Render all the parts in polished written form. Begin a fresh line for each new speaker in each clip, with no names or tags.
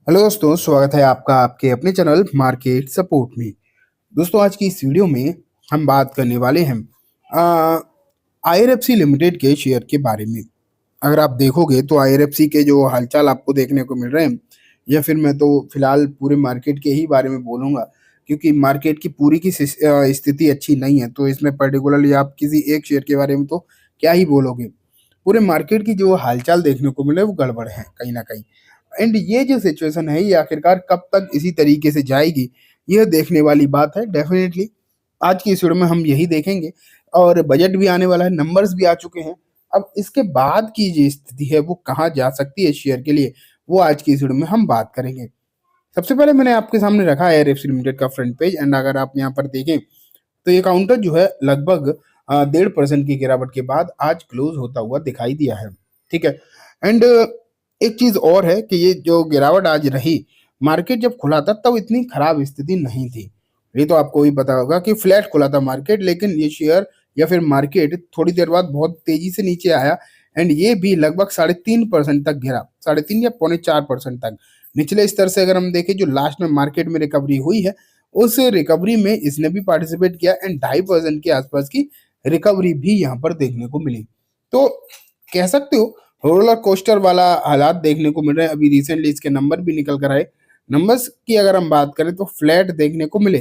Hello दोस्तों, स्वागत है आपका आपके अपने चैनल मार्केट सपोर्ट में। दोस्तों, आज की इस वीडियो में हम बात करने वाले हैं आईआरएफसी लिमिटेड के शेयर के बारे में। अगर आप देखोगे तो आईआरएफसी के जो हालचाल आपको देखने को मिल रहे हैं, या फिर मैं तो फिलहाल पूरे मार्केट के ही बारे में बोलूंगा, क्योंकि मार्केट की पूरी की स्थिति अच्छी नहीं है। तो इसमें पर्टिकुलरली आप किसी एक शेयर के बारे में तो क्या ही बोलोगे। पूरे मार्केट की जो हालचाल देखने को मिले वो गड़बड़ है कहीं ना कहीं। एंड ये जो सिचुएशन है ये आखिरकार कब तक इसी तरीके से जाएगी, यह देखने वाली बात है। डेफिनेटली आज की इस वीडियो में हम यही देखेंगे। और बजट भी आने वाला है, नंबर्स भी आ चुके हैं। अब इसके बाद की जो स्थिति है वो कहाँ जा सकती है शेयर के लिए, वो आज की इस वीडियो में हम बात करेंगे। सबसे पहले मैंने आपके सामने रखा है आईआरएफसी लिमिटेड का फ्रंट पेज। एंड अगर आप यहाँ पर देखें तो ये काउंटर जो है लगभग 1.5% की गिरावट के बाद आज क्लोज होता हुआ दिखाई दिया है। ठीक है। एंड एक चीज और है कि ये जो गिरावट आज रही, मार्केट जब खुला था तब इतनी खराब स्थिति नहीं थी। ये तो आपको भी पता होगा कि फ्लैट खुला था मार्केट, लेकिन ये शेयर या फिर मार्केट थोड़ी देर बाद बहुत तेजी से नीचे आया। एंड ये भी लगभग 3.5% तक गिरा, 3.5 या 3.25% तक। निचले स्तर से अगर हम देखें, जो लास्ट में मार्केट में रिकवरी हुई है, उस रिकवरी में इसने भी पार्टिसिपेट किया। एंड 2.5% के आसपास की रिकवरी भी यहाँ पर देखने को मिली। तो कह सकते हो रोलर कोस्टर वाला हालात देखने को मिल रहे हैं। अभी रिसेंटली इसके नंबर भी निकल कर आए। नंबर्स की अगर हम बात करें तो फ्लैट देखने को मिले।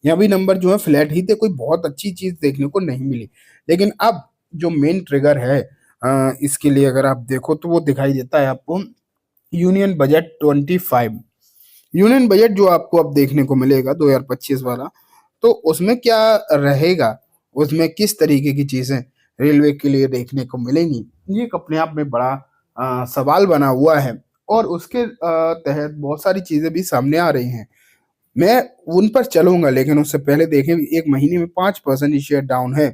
यहाँ भी नंबर जो है फ्लैट ही थे, कोई बहुत अच्छी चीज देखने को नहीं मिली। लेकिन अब जो मेन ट्रिगर है इसके लिए अगर आप देखो तो वो दिखाई देता है आपको यूनियन बजट 25। यूनियन बजट जो आपको अब देखने को मिलेगा 2025 वाला, तो उसमें क्या रहेगा, उसमें किस तरीके की चीजें रेलवे के लिए देखने को मिलेंगी, ये एक अपने आप में बड़ा सवाल बना हुआ है। और उसके तहत बहुत सारी चीजें भी सामने आ रही हैं। मैं उन पर चलूंगा, लेकिन उससे पहले देखें, एक महीने में 5% शेयर डाउन है,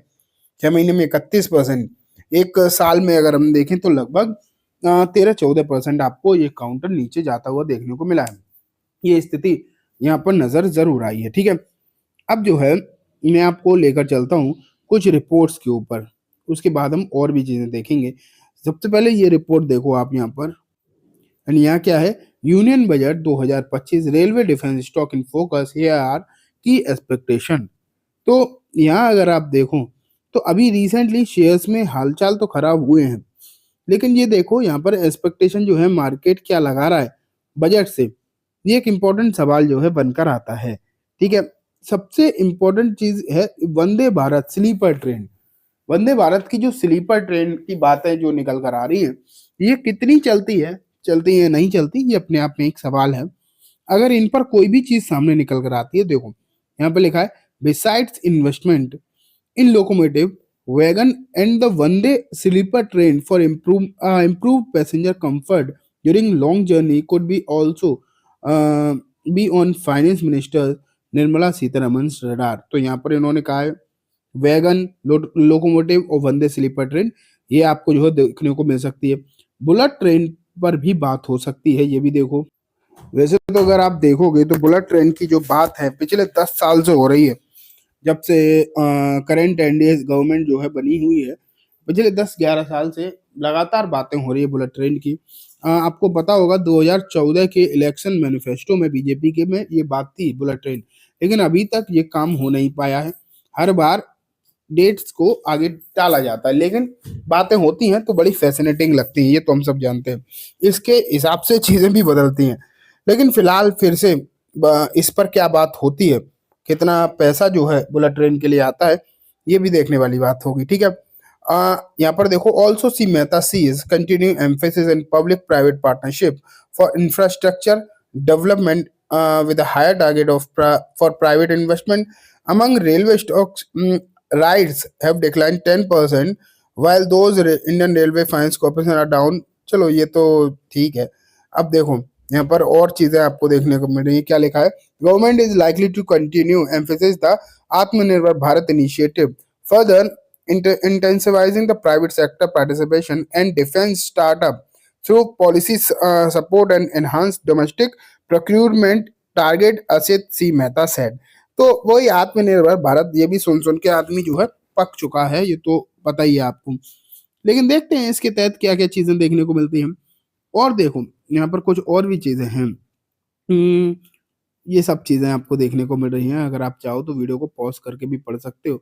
6 महीने में 31%, एक साल में अगर हम देखें तो लगभग 13-14% आपको ये काउंटर नीचे जाता हुआ देखने को मिला है। ये स्थिति यहाँ पर नजर जरूर आई है। ठीक है। अब जो है मैं आपको लेकर चलता हूँ कुछ रिपोर्ट्स के ऊपर, उसके बाद हम और भी चीजें देखेंगे। सबसे पहले ये रिपोर्ट देखो आप यहाँ पर। एंड यहाँ क्या है, union budget 2025 railway defence stock in focus, ये आर की एक्सपेक्टेशन। तो यहाँ अगर आप देखो तो अभी रिसेंटली शेयर्स में हालचाल तो खराब हुए हैं, लेकिन ये देखो यहाँ पर एक्सपेक्टेशन जो है मार्केट क्या लगा रहा है बजट से, ये एक इम्पोर्टेंट सवाल जो है बनकर आता है। ठीक है। सबसे इम्पोर्टेंट चीज है वंदे भारत स्लीपर ट्रेन। वंदे भारत की जो स्लीपर ट्रेन की बातें जो निकल कर आ रही है, ये कितनी चलती है नहीं चलती, ये अपने आप में एक सवाल है। अगर इन पर कोई भी चीज सामने निकल कर आती है, देखो यहाँ पे लिखा है besides investment in locomotive, wagon and the Vande sleeper train for improved passenger comfort during long journey could be also uh, be on finance minister Nirmala Sitharaman radar। तो यहाँ पर इन्होंने कहा है वैगन, लोकोमोटिव और वंदे स्लीपर ट्रेन ये आपको जो है देखने को मिल सकती है। बुलेट ट्रेन पर भी बात हो सकती है, ये भी देखो। वैसे तो अगर आप देखोगे तो बुलेट ट्रेन की जो बात है पिछले 10 साल से हो रही है, जब से करंट एनडीए गवर्नमेंट जो है बनी हुई है। पिछले 10-11 साल से लगातार बातें हो रही है बुलेट ट्रेन की। आपको पता होगा 2014 के इलेक्शन मैनिफेस्टो में बीजेपी के में ये बात थी बुलेट ट्रेन, लेकिन अभी तक ये काम हो नहीं पाया है। हर बार डेट्स को आगे टाला जाता है, लेकिन बातें होती हैं तो बड़ी फैसिनेटिंग लगती हैं, ये तो हम सब जानते हैं। इसके हिसाब से चीजें भी बदलती हैं। लेकिन फिलहाल फिर से इस पर क्या बात होती है, कितना पैसा जो है बुलेट ट्रेन के लिए आता है, ये भी देखने वाली बात होगी। ठीक है। यहाँ पर देखो also see Mehta sees continue emphasis in public private partnership for infrastructure development with a higher target of for private investment among railway stocks. Rides have declined 10%, while those Indian Railway Finance Corporation are down। चलो ये तो ठीक है। अब देखो यहाँ पर और चीजें आपको देखने को मिल रही है। क्या लिखा है, government is likely to continue emphasis the Atmanirbhar Bharat initiative, further intensifying the private sector participation and defense startup through policy support and enhanced domestic procurement target, Asit C Mehta said। तो वही आत्मनिर्भर भारत, ये भी सुन सुन के आदमी जो है पक चुका है, ये तो पता ही है आपको। लेकिन देखते हैं इसके तहत क्या क्या चीजें देखने को मिलती हैं। और देखो यहाँ पर कुछ और भी चीजें हैं। हुँ, ये सब चीज़ें आपको देखने को मिल रही हैं। अगर आप चाहो तो वीडियो को पॉज़ करके भी पढ़ सकते हो,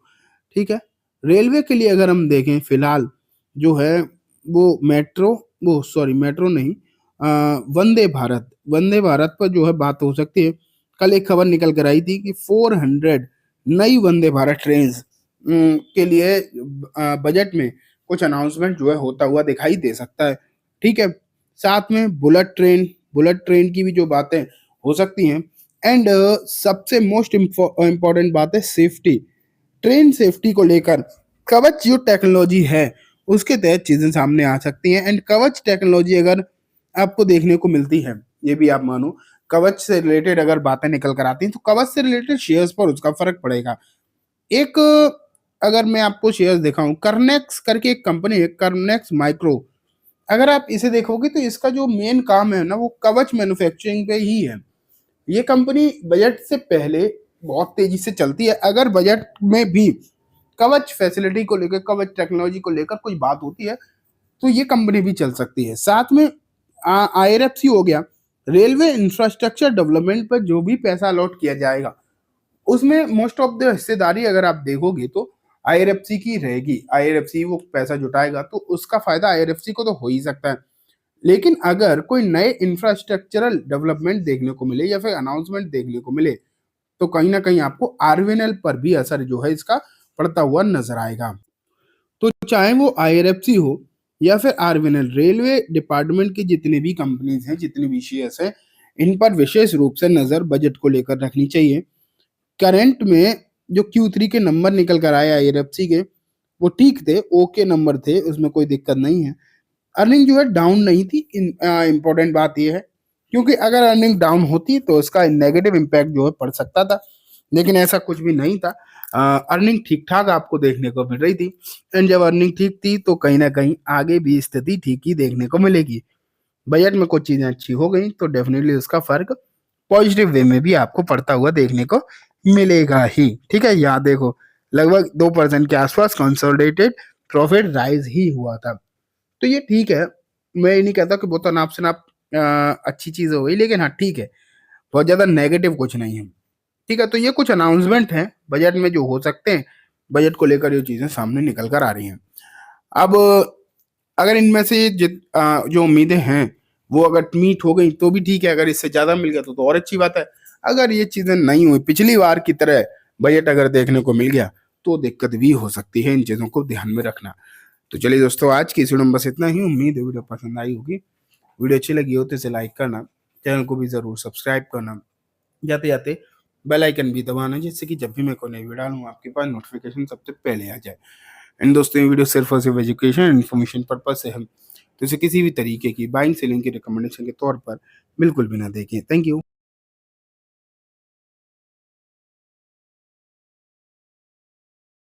ठीक है? रेलवे के लिए अगर हम देखें फ़िलहाल जो है वो मेट्रो नहीं, वंदे भारत पर जो है बात हो सकती है। कल एक खबर निकल कर आई थी कि 400 नई वंदे भारत ट्रेन्स के लिए बजट में कुछ अनाउंसमेंट जो है होता हुआ दिखाई दे सकता है, ठीक है? साथ में बुलेट ट्रेन की भी जो बातें हो सकती हैं एंड सबसे मोस्ट इम्पोर्टेंट बात है सेफ्टी। ट्रेन सेफ्टी को लेकर कवच जो टेक्नोलॉजी है उसके तहत चीजें सामने आ सकती हैं एंड कवच टेक्नोलॉजी अगर आपको देखने को मिलती है, ये भी आप मानो, कवच से रिलेटेड अगर बातें निकल कर आती हैं तो कवच से रिलेटेड शेयर्स पर उसका फर्क पड़ेगा। एक अगर मैं आपको शेयर्स दिखाऊं, करनेक्स करके एक कंपनी है, करनेक्स माइक्रो। अगर आप इसे देखोगे तो इसका जो मेन काम है ना वो कवच मैन्युफैक्चरिंग पे ही है। ये कंपनी बजट से पहले बहुत तेजी से चलती है। अगर बजट में भी कवच फैसिलिटी को लेकर, कवच टेक्नोलॉजी को लेकर कुछ बात होती है तो ये कंपनी भी चल सकती है। साथ में आईआरएफसी हो गया, रेलवे इंफ्रास्ट्रक्चर डेवलपमेंट पर जो भी पैसा अलॉट किया जाएगा उसमें मोस्ट ऑफ द हिस्सेदारी अगर आप देखोगे तो आईआरएफसी की रहेगी। आईआरएफसी वो पैसा जुटाएगा तो उसका फायदा आईआरएफसी को तो हो ही सकता है। लेकिन अगर कोई नए इंफ्रास्ट्रक्चरल डेवलपमेंट देखने को मिले या फिर अनाउंसमेंट देखने को मिले तो कहीं ना कहीं आपको आरवीएनएल पर भी असर जो है इसका पड़ता हुआ नजर आएगा। तो चाहे वो आईआरएफसी हो या फिर आरवीएनएल, रेलवे डिपार्टमेंट की जितनी भी कंपनीज हैं, जितनी भी शेयर्स हैं, इन पर विशेष रूप से नजर बजट को लेकर रखनी चाहिए। करंट में जो Q3 के नंबर निकल कर आए आईआरएफसी के, वो ठीक थे, ओके नंबर थे, उसमें कोई दिक्कत नहीं है। अर्निंग जो है डाउन नहीं थी। इम्पोर्टेंट बात ये है, क्योंकि अगर अर्निंग डाउन होती तो उसका नेगेटिव इम्पैक्ट जो है पड़ सकता था, लेकिन ऐसा कुछ भी नहीं था। अर्निंग ठीक ठाक आपको देखने को मिल रही थी एंड जब अर्निंग ठीक थी तो कहीं ना कहीं आगे भी स्थिति ठीक ही देखने को मिलेगी। बजट में कुछ चीजें अच्छी हो गई तो डेफिनेटली उसका फर्क पॉजिटिव वे में भी आपको पड़ता हुआ देखने को मिलेगा ही, ठीक है? यहाँ देखो, लगभग 2% के आसपास कंसोलिडेटेड प्रॉफिट राइज ही हुआ था। तो ये ठीक है, मैं ये नहीं कहता कि बहुत अनाप शनाप अच्छी चीज हो गई, लेकिन हाँ ठीक है, बहुत ज्यादा नेगेटिव कुछ नहीं है, ठीक है? तो ये कुछ अनाउंसमेंट हैं बजट में जो हो सकते हैं, बजट को लेकर ये चीजें सामने निकल कर आ रही हैं। अब अगर इनमें से जो उम्मीदें हैं वो अगर मीट हो गई तो भी ठीक है, अगर इससे ज्यादा मिल गया तो और अच्छी बात है। अगर ये चीजें नहीं हुई, पिछली बार की तरह बजट अगर देखने को मिल गया तो दिक्कत भी हो सकती है, इन चीजों को ध्यान में रखना। तो चलिए दोस्तों, आज की इस वीडियो में बस इतना ही। उम्मीद है वीडियो पसंद आई होगी। वीडियो अच्छी लगी हो तो इसे लाइक करना, चैनल को भी जरूर सब्सक्राइब करना, जाते जाते बेल आइकन भी दबाना, जिससे कि जब भी मैं कोई नई वीडियो डालूं आपके पास नोटिफिकेशन सबसे पहले आ जाए। एंड दोस्तों, ये वीडियो सिर्फ और सिर्फ एजुकेशन एंड इन्फॉर्मेशन पर्पज से है, तो इसे किसी भी तरीके की बाइंग सेलिंग की रिकमेंडेशन के तौर पर बिल्कुल भी ना देखें। Thank you.